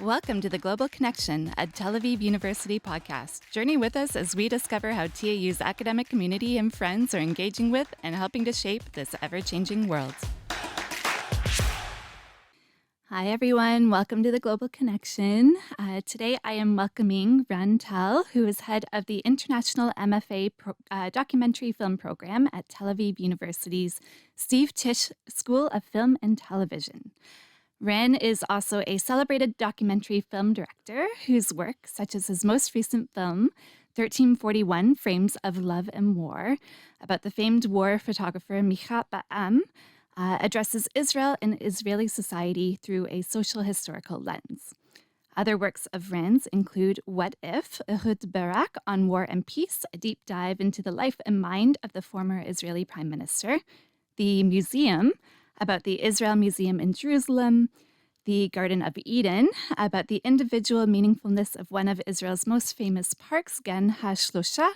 Welcome to the Global Connection, a Tel Aviv University podcast. Journey with us as we discover how TAU's academic community and friends are engaging with and helping to shape this ever-changing world. Hi, everyone. Welcome to the Global Connection. Today, I am welcoming Ran Tel, who is head of the International MFA Documentary Film Program at Tel Aviv University's Steve Tisch School of Film and Television. Ran is also a celebrated documentary film director whose work, such as his most recent film, 1341 Frames of Love and War, about the famed war photographer Micha Bar-Am, addresses Israel and Israeli society through a social historical lens. Other works of Ran's include What If, Ehud Barak on War and Peace, a deep dive into the life and mind of the former Israeli Prime Minister, The Museum, about the Israel Museum in Jerusalem, the Garden of Eden, about the individual meaningfulness of one of Israel's most famous parks, Gan HaShlosha,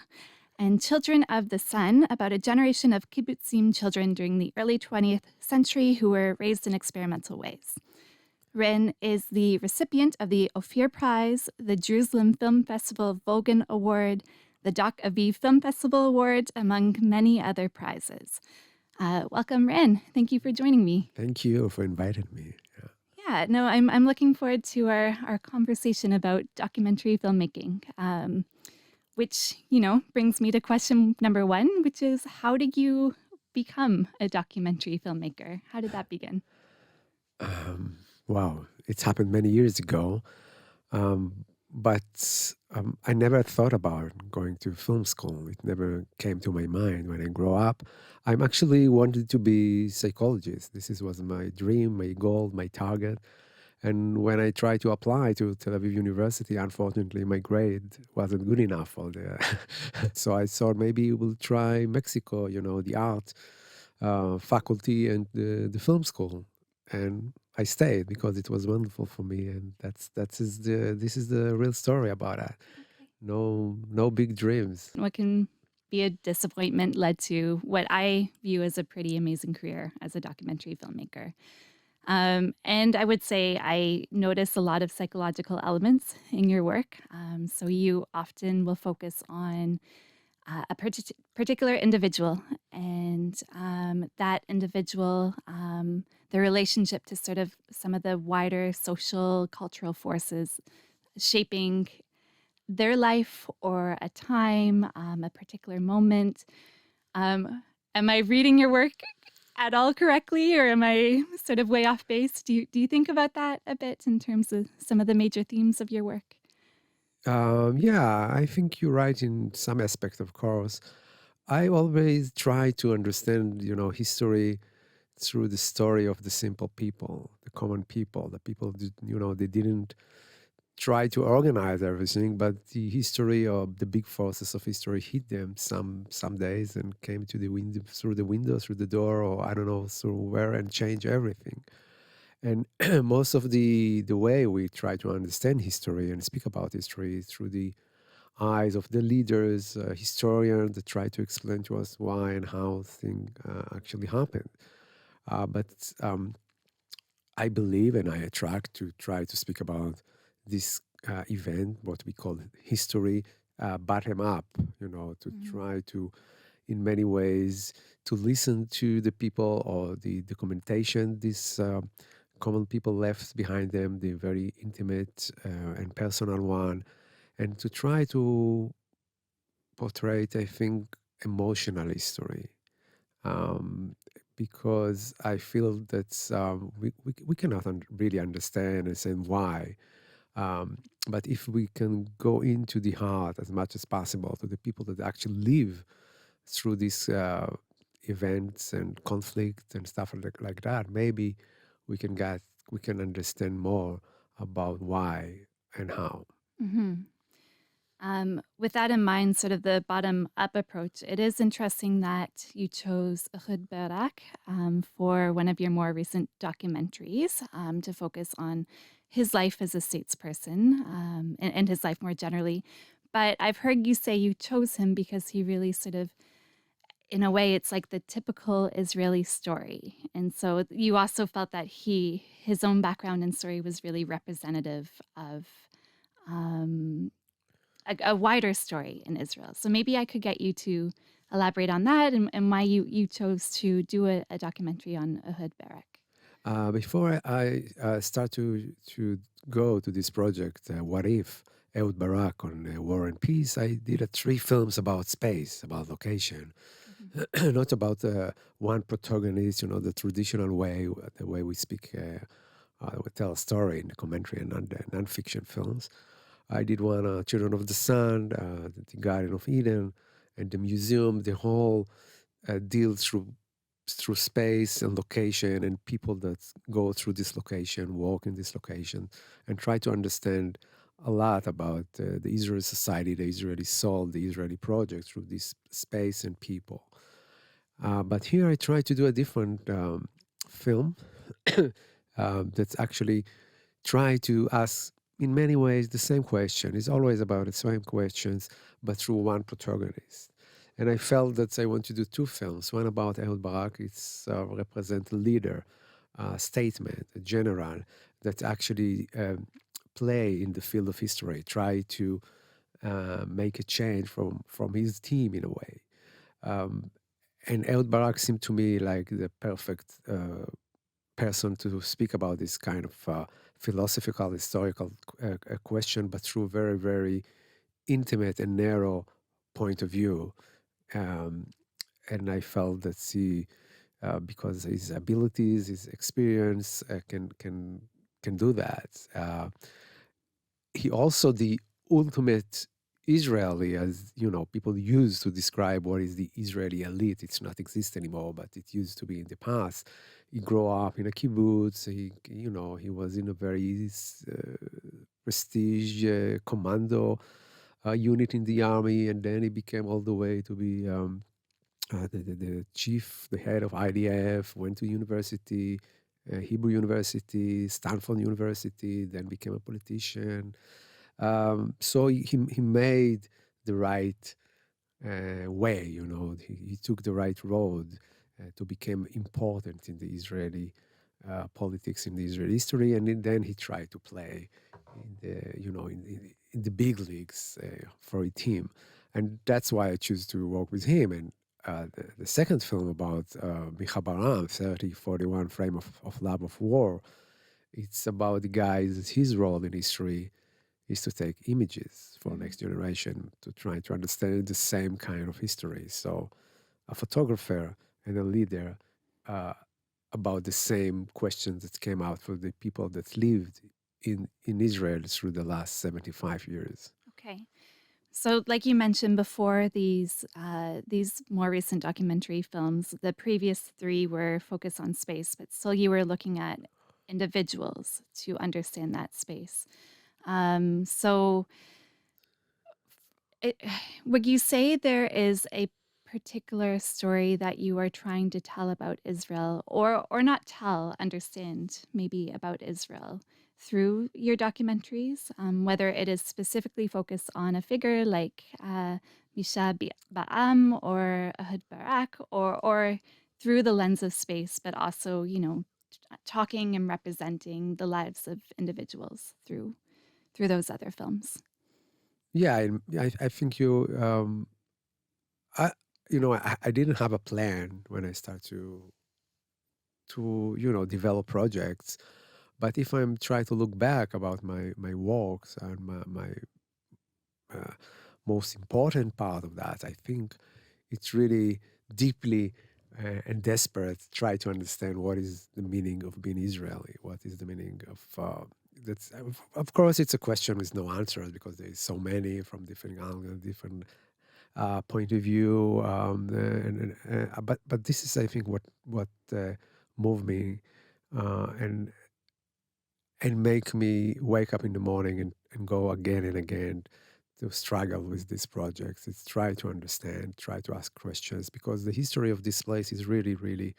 and Children of the Sun, about a generation of kibbutzim children during the early 20th century who were raised in experimental ways. Ren is the recipient of the Ophir Prize, the Jerusalem Film Festival Vogan Award, the Doc Aviv Film Festival Award, among many other prizes. Welcome, Ren. Thank you for joining me. Thank you for inviting me. Yeah, no, I'm looking forward to our conversation about documentary filmmaking, which, brings me to question number one, which is, how did you become a documentary filmmaker? How did that begin? Wow, it's happened many years ago, but I never thought about going to film school. It never came to my mind when I grew up. I actually wanted to be psychologist. Was my dream, my goal, my target. And when I tried to apply to Tel Aviv University, unfortunately, my grade wasn't good enough for the. So I thought maybe we'll try Mexico, the art faculty and the film school. And I stayed because it was wonderful for me, and this is the real story about that. Okay. No big dreams. What can be a disappointment led to what I view as a pretty amazing career as a documentary filmmaker. And I would say I notice a lot of psychological elements in your work. So you often will focus on a particular individual and that individual, the relationship to sort of some of the wider social, cultural forces shaping their life or a time, a particular moment. Am I reading your work at all correctly, or am I sort of way off base? Do you think about that a bit in terms of some of the major themes of your work? Yeah, I think you're right in some aspect, of course. I always try to understand, history through the story of the simple people, the common people, the people that, they didn't try to organize everything, but the history of the big forces of history hit them some days and came to the window, through the door, or I don't know, through where, and change everything. And most of the way we try to understand history and speak about history is through the eyes of the leaders, historians that try to explain to us why and how things actually happened. But I believe and I attract to try to speak about this event, what we call history, bottom up, to try to, in many ways, to listen to the people or the documentation these common people left behind them, the very intimate and personal one, and to try to portray, I think, emotional history. Because I feel that we cannot really understand and say why. But if we can go into the heart as much as possible to the people that actually live through these events and conflict and stuff like that, maybe we can understand more about why and how. Mm-hmm. With that in mind, sort of the bottom-up approach, it is interesting that you chose Ehud Barak for one of your more recent documentaries to focus on his life as a statesperson and his life more generally. But I've heard you say you chose him because he really sort of in a way, it's like the typical Israeli story. And so you also felt that his own background and story was really representative of um, a wider story in Israel. So maybe I could get you to elaborate on that and why you chose to do a documentary on Ehud Barak. Before I start to go to this project, What If, Ehud Barak on War and Peace, I did 3 films about space, about location, Mhm. not about one protagonist, the traditional way, the way we speak, we tell a story in the commentary and non-fiction films. I did one, Children of the Sun, the Garden of Eden, and the museum, the whole deal through space and location and people that go through this location, walk in this location, and try to understand a lot about the Israeli society, the Israeli soul, the Israeli project through this space and people. But here I try to do a different film that's actually try to ask in many ways the same question. It's always about the same questions, but through one protagonist. And I felt that I want to do 2 films. One about Ehud Barak. It's represent a leader, a statement, a general that actually play in the field of history, try to make a change from his team in a way. Um, and Ehud Barak seemed to me like the perfect person to speak about this kind of philosophical, historical question, but through very, very intimate and narrow point of view. Um, and I felt that he, because his abilities, his experience, can do that. He also the ultimate Israeli, as people use to describe what is the Israeli elite. It's not exist anymore, but it used to be in the past. He grew up in a kibbutz. He was in a very prestige commando unit in the army, and then he became all the way to be the chief, the head of IDF. Went to university, Hebrew University, Stanford University, then became a politician. So he made the right way, he took the right road to become important in the Israeli politics, in the Israeli history, and then he tried to play in the, in the big leagues for a team, and that's why I choose to work with him. And the second film about Micha Bar-Am, 3041 Frame of Love of War, it's about the guys, his role in history is to take images for Mhm. next generation to try to understand the same kind of history. So a photographer and a leader uh, about the same questions that came out for the people that lived in Israel through the last 75 years. Okay. So, like you mentioned before, these more recent documentary films, the previous three were focused on space, but still you were looking at individuals to understand that space. So, it, would you say there is a particular story that you are trying to tell about Israel, or not tell, understand maybe about Israel through your documentaries, whether it is specifically focused on a figure like Micha Bar-Am or Ehud Barak, or through the lens of space, but also talking and representing the lives of individuals through those other films. Yeah, I think I, I didn't have a plan when I started to develop projects. But if I'm trying to look back about my works and my uh, most important part of that, I think it's really deeply and desperate to try to understand what is the meaning of being Israeli. What is the meaning of that's of course it's a question with no answers because there's so many from different angles, different point of view. But this is, I think, what moved me and make me wake up in the morning and go again and again to struggle with these projects. It's try to understand, try to ask questions, because the history of this place is really, really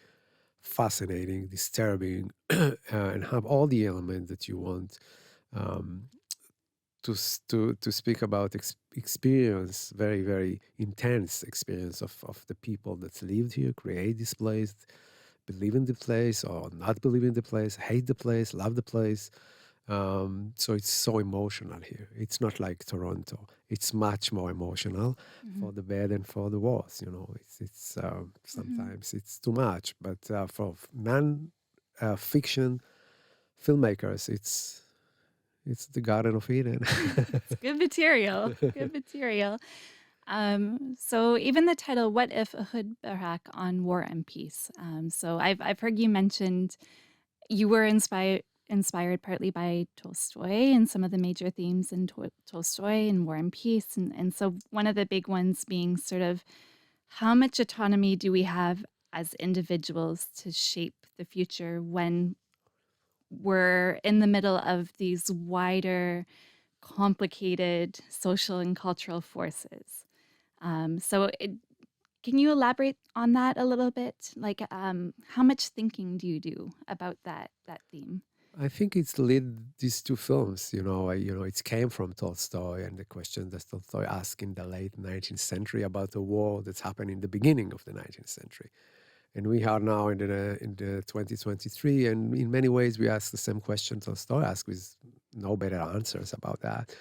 fascinating, disturbing, and have all the elements that you want. Um, to speak about experience, very very intense experience of the people that lived here, create this place, believe in the place or not believe in the place, hate the place, love the place. So it's so emotional here. It's not like Toronto. It's much more emotional Mm-hmm. for the bad and for the worse. It's Mm-hmm. sometimes it's too much. But for non fiction filmmakers, it's the Garden of Eden. It's good material. Good material. So even the title "What If Ehud Barak on War and Peace." So I've heard you mentioned you were inspired partly by Tolstoy and some of the major themes in Tolstoy and War and Peace, and so one of the big ones being sort of how much autonomy do we have as individuals to shape the future when we're in the middle of these wider, complicated social and cultural forces. Can you elaborate on that a little bit? Like, how much thinking do you do about that theme? I think it's led these two films. It came from Tolstoy and the question that Tolstoy asked in the late 19th century about the war that's happened in the beginning of the 19th century. And we are now in the 2023, and in many ways we ask the same question Tolstoy asked with no better answers about that.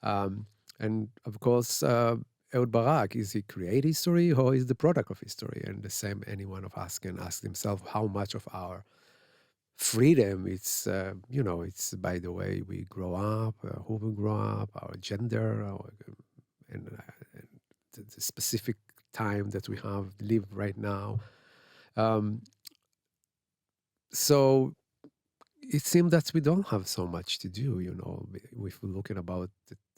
Um, and of course, Ehud Barak, is he create history or is the product of history? And the same any one of us can ask himself how much of our freedom it's by the way we grow up, who we grow up, our gender, and the specific time that we have live right now. um, so it seems that we don't have so much to do, if we're looking about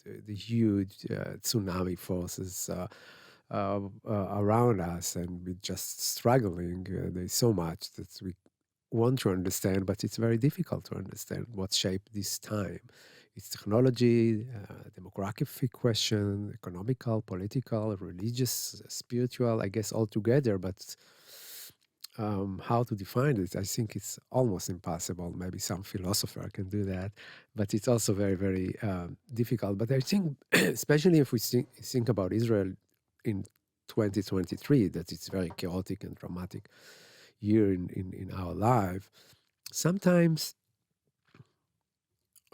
the huge tsunami forces around us, and we're just struggling. There's so much that we want to understand, but it's very difficult to understand what shaped this time. It's technology, demographic question, economical, political, religious, spiritual, I guess all together. But how to define it, I think it's almost impossible. Maybe some philosopher can do that, but it's also very, very difficult. But I think, especially if we think about Israel in 2023, that it's very chaotic and dramatic year in our life. Sometimes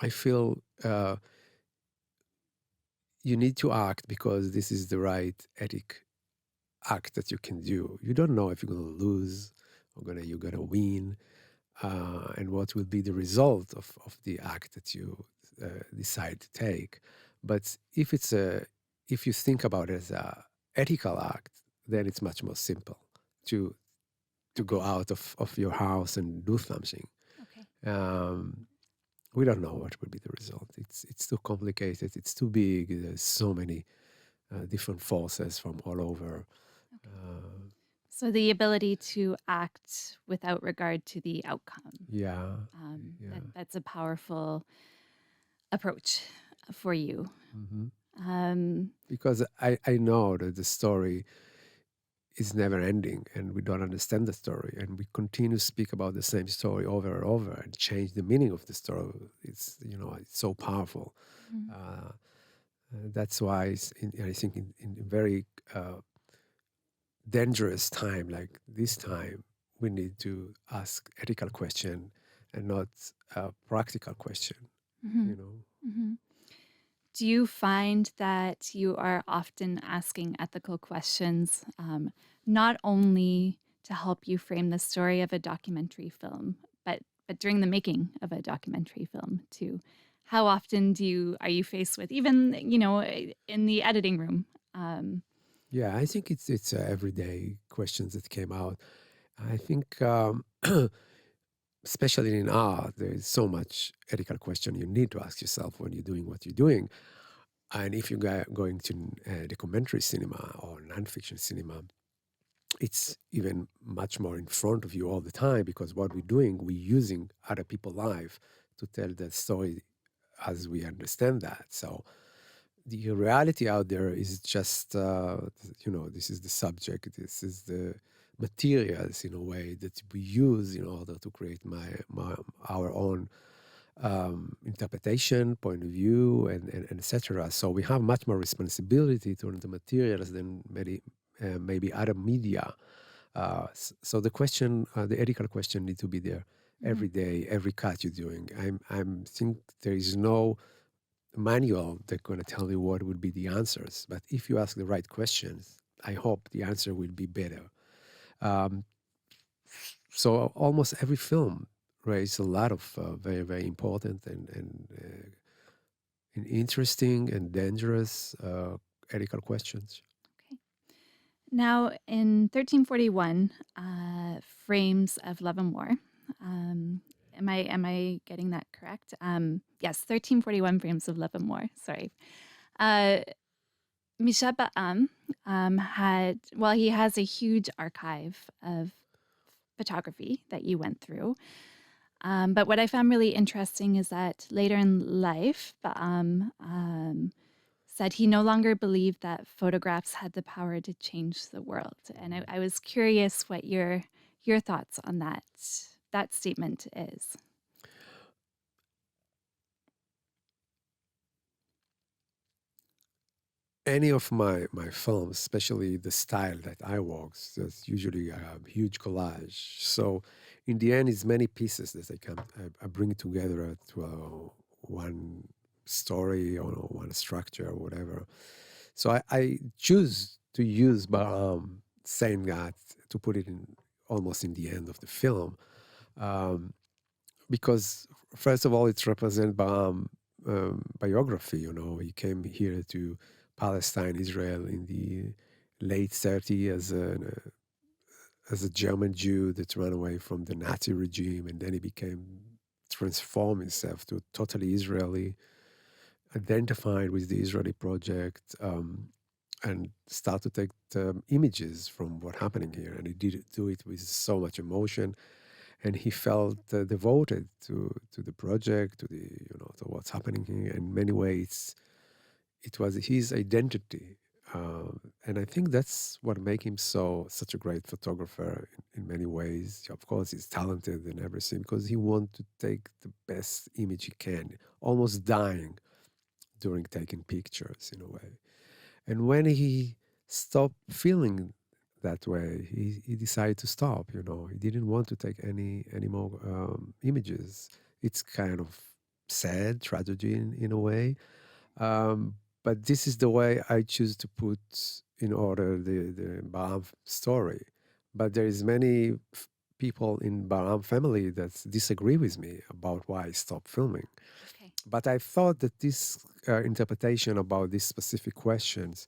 I feel you need to act because this is the right ethic act that you can do. You don't know if you're going to lose or you're going to win, and what will be the result of the act that you decide to take. But if you think about it as a ethical act, then it's much more simple to go Okay. out of your house and do something. Okay. Um, we don't know what will be the result. It's too complicated. It's too big. There's so many different forces from all over. Okay. Uh, So the ability to act without regard to the outcome. yeah, yeah. That's a powerful approach for you. hmm Um, Because I know that the story is never ending, and we don't understand the story, and we continue to speak about the same story over and over and change the meaning of the story. It's so powerful. mhm. Uh, that's why I think in a very dangerous time like this time, we need to ask ethical question and not a practical question. Mhm. You know, Mhm. Do you find that you are often asking ethical questions, not only to help you frame the story of a documentary film, but during the making of a documentary film too? How often are you faced with even in the editing room? Um, yeah, I think it's everyday questions that came out. I think. Especially in art, there is so much ethical question you need to ask yourself when you're doing what you're doing. And if you're going to documentary cinema or nonfiction cinema, it's even much more in front of you all the time, because what we're doing, we're using other people's life to tell the story as we understand that. So the reality out there is just, this is the subject, this is the materials in a way that we use in order to create our own interpretation, point of view, and etc. So we have much more responsibility toward the materials than maybe other media. So the question, the ethical question, need to be there Mhm. every day, every cut you're doing. I'm think there is no manual that's going to tell you what would be the answers. But if you ask the right questions, I hope the answer will be better. Um, so almost every film raises a lot of very, very important and interesting and dangerous ethical questions. Okay. Now, in 1341, Frames of Love and War. Um, am I getting that correct? Yes, 1341 Frames of Love and War. Sorry. Uh, Micha Bar-Am he has a huge archive of photography that you went through. But what I found really interesting is that later in life, Bar-Am said he no longer believed that photographs had the power to change the world. And I was curious what your thoughts on that statement is. Any of my films, especially the style that I work, there's usually a huge collage. So in the end, it's many pieces that I bring together to one story or one structure or whatever. So I choose to use saying that to put it in almost in the end of the film, um, because first of all, it represents biography. You know, he came here to Palestine, Israel in the late 30s as a German Jew that ran away from the Nazi regime, and then he became transformed himself to totally Israeli, identified with the Israeli project, and start to take images from what happening here. And he did do it with so much emotion, and he felt devoted to the project, to the to what's happening here. In many ways, it was his identity, and I think that's what made him such a great photographer in many ways. Of course, he's talented and everything because he wanted to take the best image he can, almost dying during taking pictures in a way. And when he stopped feeling that way, he decided to stop. He didn't want to take any more images. It's kind of sad tragedy in a way, um, but this is the way I choose to put in order the Baram story. But there is many people in Baram family that disagree with me about why I stopped filming. Okay. But I thought that this interpretation about these specific questions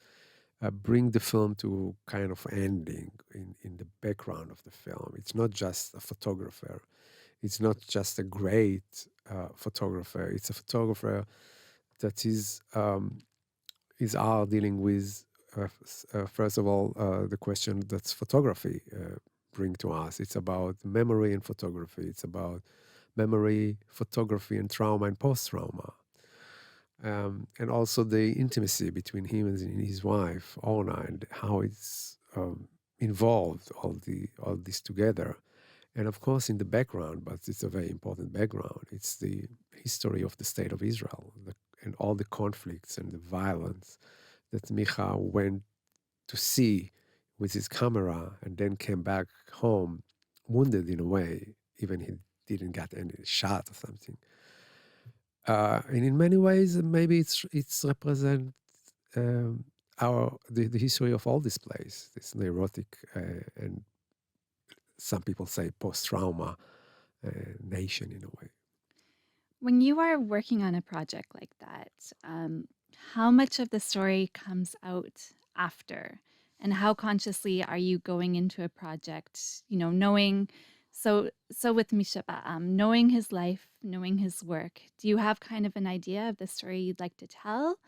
bring the film to kind of ending in the background of the film. It's not just a photographer. It's not just a great photographer. It's a photographer that is are dealing with first of all the question that's photography bring to us. It's about memory and photography. It's about memory, photography, and trauma and post-trauma, and also the intimacy between him and his wife Orna, and how it's involved all this together. And of course, in the background, but it's a very important background, it's the history of the state of Israel, and all the conflicts and the violence that Micha went to see with his camera and then came back home wounded in a way, even he didn't get any shot or something. And in many ways, maybe it's represent um, the history of all this place, this neurotic and some people say post-trauma nation in a way. When you are working on a project like that, how much of the story comes out after? And how consciously are you going into a project, knowing so with Misha Ba'am, knowing his life, knowing his work, do you have kind of an idea of the story you'd like to tell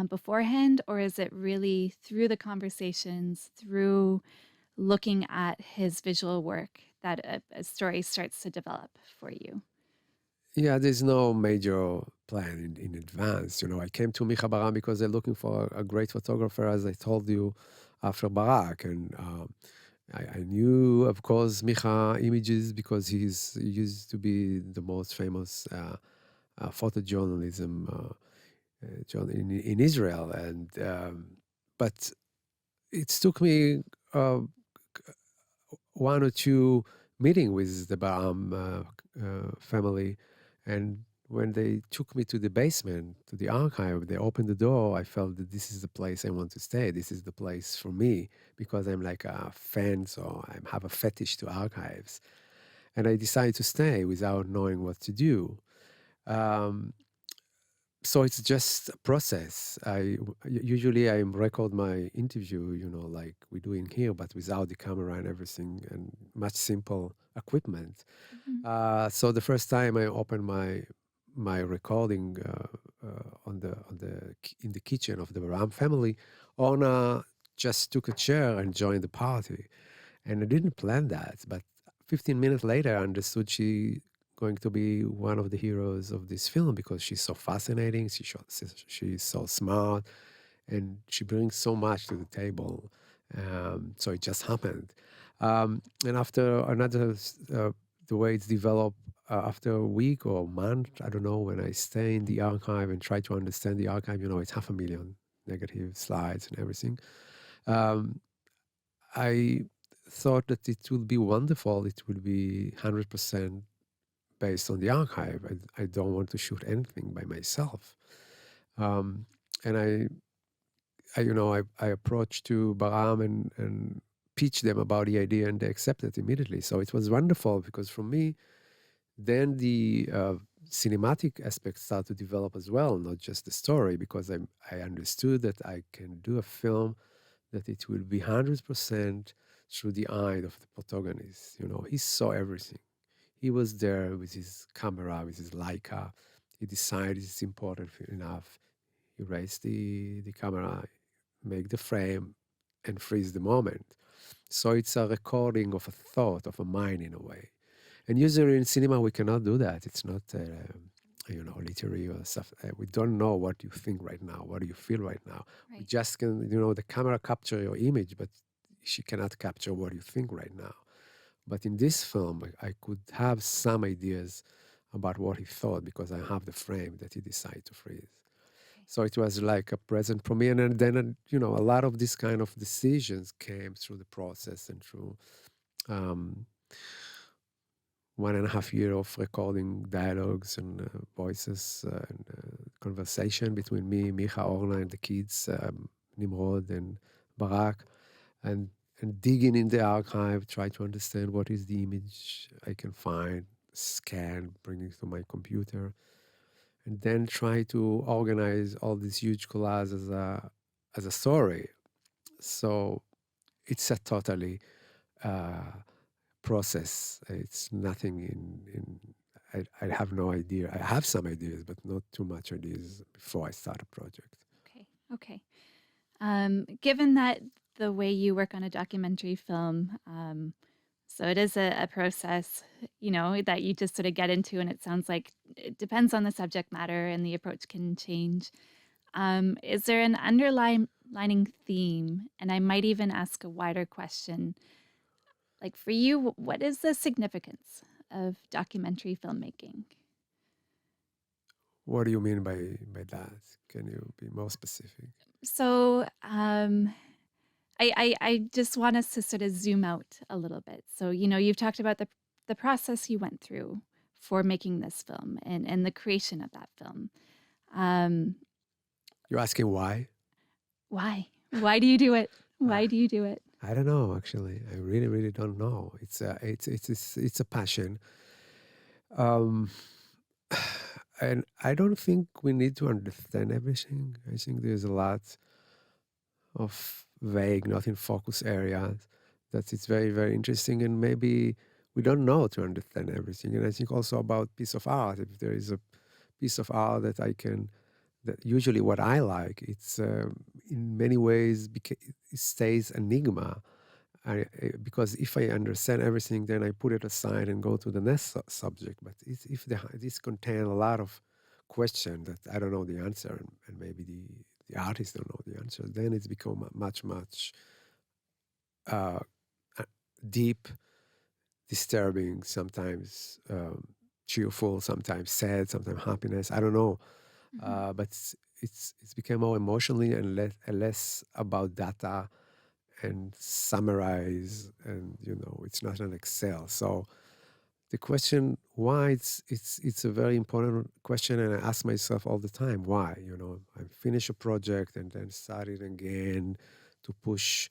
beforehand? Or is it really through the conversations, through looking at his visual work that a story starts to develop for you? Yeah, there's no major plan in advance. I came to Micha Bar-Am because they're looking for a great photographer, as I told you, after Barak. And I knew, of course, Micha images because he used to be the most famous photojournalism in Israel, and but it took me uh, one or two meeting with the Bar-Am family, and when they took me to the basement, to the archive, they opened the door. I felt that this is the place I want to stay. This is the place for me because I'm like a fan, so I have a fetish to archives, and I decided to stay without knowing what to do. Um, so it's just a process. Usually I record my interview, like we're doing here, but without the camera and everything, and much simple equipment. Mhm. So the first time I opened my recording in the kitchen of the Ram family, Orna just took a chair and joined the party, and I didn't plan that. But 15 minutes later, I understood she going to be one of the heroes of this film because she's so fascinating. She's so smart, and she brings so much to the table. So it just happened. And after the way it's developed, after a week or a month, I don't know, when I stay in the archive and try to understand the archive, it's 500,000 negative slides and everything. Um, I thought that it would be wonderful. It will be 100% based on the archive. I don't want to shoot anything by myself. Um, and I approached to Bar-Am and pitched them about the idea, and they accepted immediately. So it was wonderful because for me, then the cinematic aspect started to develop as well, not just the story, because I understood that I can do a film that it will be 100% through the eye of the protagonist. He saw everything. He was there with his camera, with his Leica. He decided it's important enough. He raised the camera, make the frame, and freeze the moment. So it's a recording of a thought, of a mind in a way. And usually in cinema, we cannot do that. It's not, literary or stuff. We don't know what you think right now. What do you feel right now? We Right. just can, the camera capture your image, but she cannot capture what you think right now. But in this film, I could have some ideas about what he thought because I have the frame that he decided to freeze. Okay. So it was like a present for me. And then, a lot of these kind of decisions came through the process and through um, 1.5 year of recording dialogues and voices and conversation between me, Micha, Orla, and the kids, Nimrod and Barak, and digging in the archive, try to understand what is the image I can find, scan, bring it to my computer, and then try to organize all this huge collage as a story. So it's a totally uh, process. It's nothing in I have no idea. I have some ideas, but not too much ideas before I start a project. Okay. Okay. Given that the way you work on a documentary film, so it is a process, that you just sort of get into, and it sounds like it depends on the subject matter and the approach can change. Is there an underlying theme? And I might even ask a wider question. Like for you, what is the significance of documentary filmmaking? What do you mean by that? Can you be more specific? So, I just want us to sort of zoom out a little bit. So, you've talked about the process you went through for making this film and the creation of that film. Um, You're asking why? why? Why do you do it? Uh, Why do you do it? I don't know. Actually, I really, really don't know. It's a passion, um, and I don't think we need to understand everything. I think there's a lot of vague, not in focus areas that it's very, very interesting, and maybe we don't know to understand everything. And I think also about piece of art. If there is a piece of art that usually what I like, it's in many ways it stays enigma. Because if I understand everything, then I put it aside and go to the next subject. But if this contain a lot of questions that I don't know the answer, and maybe the artists don't know the answer, then it's become much, much uh, deep, disturbing sometimes. cheerful, sometimes sad, sometimes happiness. I don't know, Mhm. but it's become more emotionally and less about data and summarize, and it's not an Excel. So the question why, it's a very important question, and I ask myself all the time why. I finish a project and then start it again to push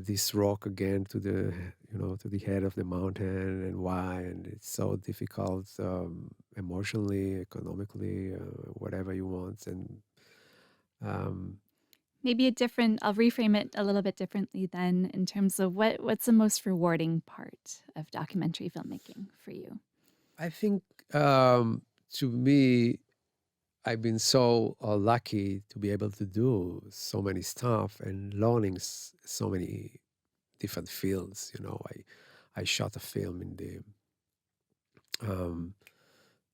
this rock again to the head of the mountain, and why, and it's so difficult, emotionally, economically, whatever you want. And um, Maybe I'll reframe it a little bit differently then in terms of what's the most rewarding part of documentary filmmaking for you? I think, to me, I've been so lucky to be able to do so many stuff and learning so many different fields. I shot a film in the um,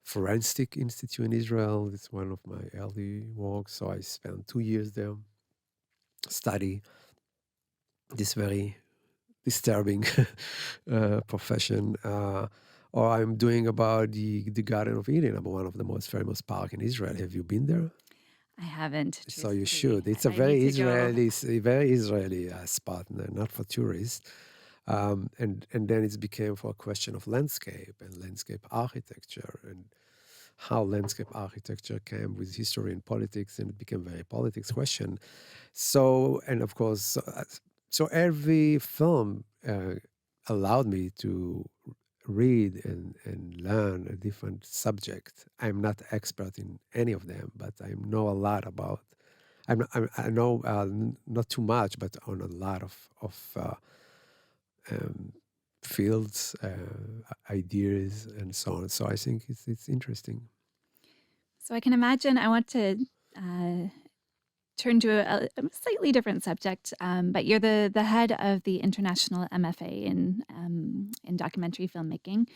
Forensic Institute in Israel. It's one of my early works. So I spent 2 years there, study this very disturbing profession. Or I'm doing about the Garden of Eden, about one of the most famous park in Israel. Have you been there? I haven't, So you truthfully. should. It's a I need very to go. Israeli spot, not for tourists. And then it became for a question of landscape and landscape architecture, and how landscape architecture came with history and politics, and it became a very politics question. So, and of course, so every film allowed me to read and learn a different subject. I'm not expert in any of them, but I know a lot about. I know, not too much, but on a lot of um, fields, ideas, and so on. So I think it's interesting. So I can imagine I want to uh, turn to a slightly different subject, but you're the head of the International MFA in documentary filmmaking.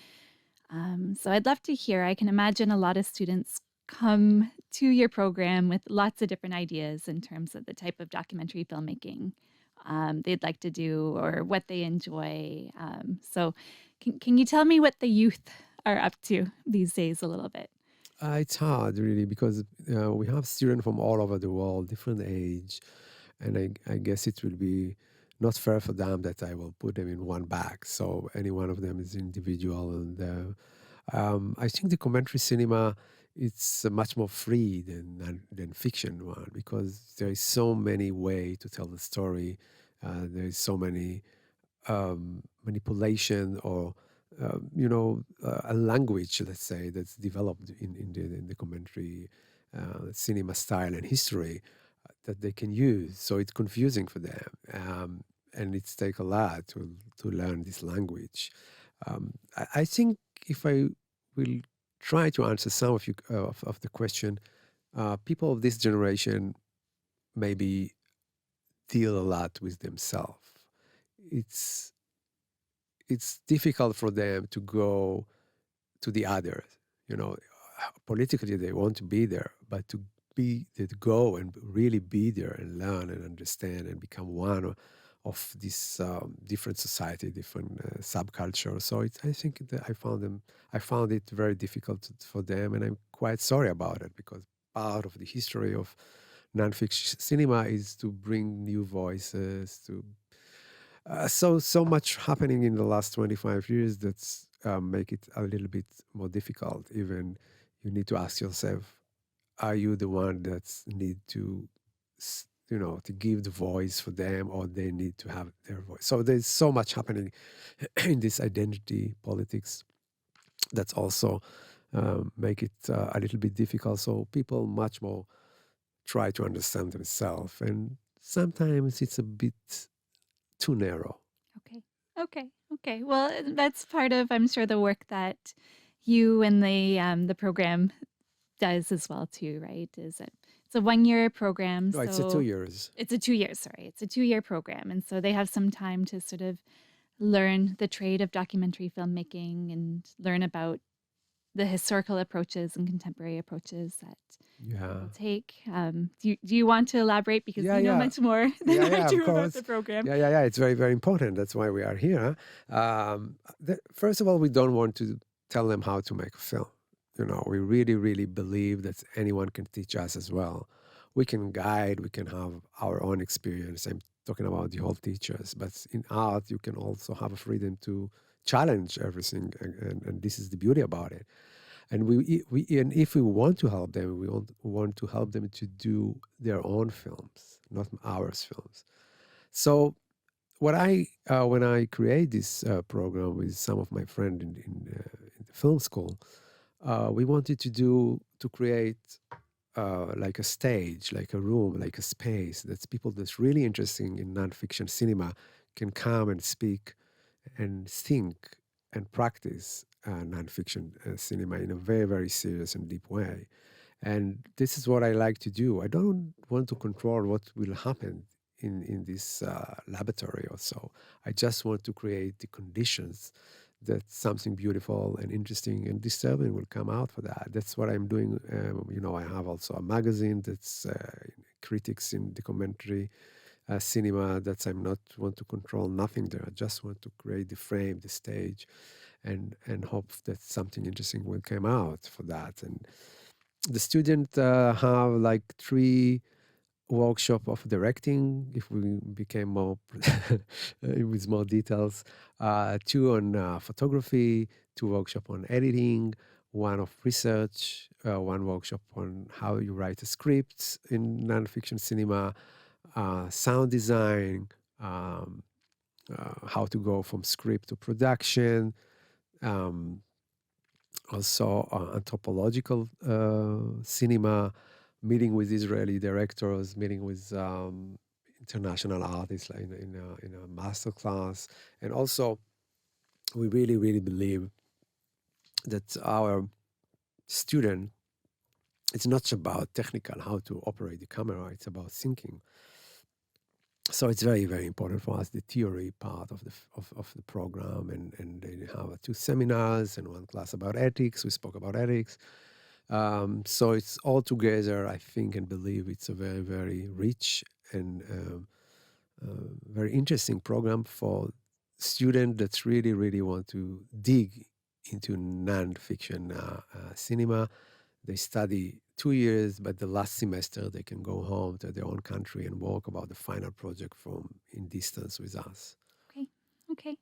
So I'd love to hear. I can imagine a lot of students come to your program with lots of different ideas in terms of the type of documentary filmmaking they'd like to do or what they enjoy. So, can you tell me what the youth are up to these days a little bit? It's hard, really, because we have students from all over the world, different age, and I guess it will be not fair for them that I will put them in one bag. So any one of them is individual, and I think the commentary cinema, it's much more free than fiction one, because there is so many way to tell the story. There is so many manipulation, or a language, let's say, that's developed in the commentary cinema style and history, that they can use. So it's confusing for them, and it's take a lot to learn this language. I think if I will try to answer some of you of the question, people of this generation maybe deal a lot with themselves. It's it's difficult for them to go to the others. You know, politically they want to be there, but to go and really be there and learn and understand and become one of this different society, different subculture. So I think that I found it very difficult for them, and I'm quite sorry about it, because part of the history of nonfiction cinema is to bring new voices, to so much happening in the last 25 years that's make it a little bit more difficult. Even you need to ask yourself, are you the one that's need to to give the voice for them, or they need to have their voice? So there's so much happening in this identity politics that's also make it a little bit difficult. So people much more try to understand themselves, and sometimes it's a bit too narrow. Okay. Okay. Okay. Well, that's part of, I'm sure, the work that you and the program does as well too, right? Is it? It's a 1 year program, No, it's a two so years. it's a 2 years. Sorry, it's a 2 year program, and so they have some time to sort of learn the trade of documentary filmmaking and learn about the historical approaches and contemporary approaches that Yeah. people take. Do you want to elaborate because Yeah, you know yeah. much more than Yeah, I yeah, of do about the course. program? Yeah. It's very, very important. That's why we are here. First of all, we don't want to tell them how to make a film. We really, really believe that anyone can teach us as well. We can guide, we can have our own experience. I'm talking about the whole teachers, but in art, you can also have a freedom to challenge everything. And this is the beauty about it. And and if we want to help them, we want to help them to do their own films, not ours films. So when I create this program with some of my friends in the film school, we wanted to create like a stage, like a room, like a space that's people that's really interested in nonfiction cinema can come and speak and think and practice nonfiction cinema in a very, very serious and deep way. And this is what I like to do. I don't want to control what will happen in this laboratory or so. I just want to create the conditions that something beautiful and interesting and disturbing will come out for that. That's what I'm doing. I have also a magazine that's critics in documentary cinema. That's I'm not want to control nothing there. I just want to create the frame, the stage, and hope that something interesting will come out for that. And the student have like 3 workshop of directing if we became more with more details, 2 on photography, 2 workshop on editing, 1 of research, 1 workshop on how you write a script in nonfiction cinema, sound design, how to go from script to production, um, also anthropological cinema, meeting with Israeli directors, meeting with international artists like in a master class. And also, we really, really believe that our student, it's not about technical, how to operate the camera, it's about thinking. So it's very, very important for us, the theory part of the program. And they have 2 seminars and 1 class about ethics. We spoke about ethics. So it's all together, I think, and believe it's a very, very rich and very interesting program for students that really, really want to dig into non-fiction cinema. They study 2 years, but the last semester they can go home to their own country and work about the final project from in distance with us. Okay. Okay.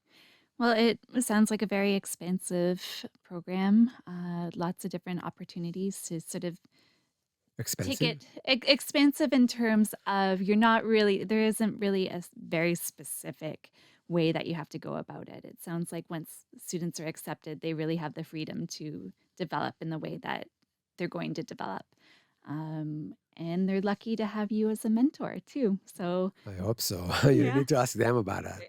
Well, it sounds like a very expansive program. Lots of different opportunities to sort of take Expensive? it expansive in terms of you're not really, there isn't really a very specific way that you have to go about it. It sounds like once students are accepted, they really have the freedom to develop in the way that they're going to develop. And they're lucky to have you as a mentor too. So, I hope so. You yeah. need to ask them about that.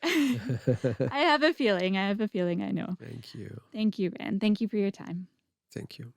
I have a feeling. I have a feeling I know. Thank you. Thank you, Ran. Thank you for your time. Thank you.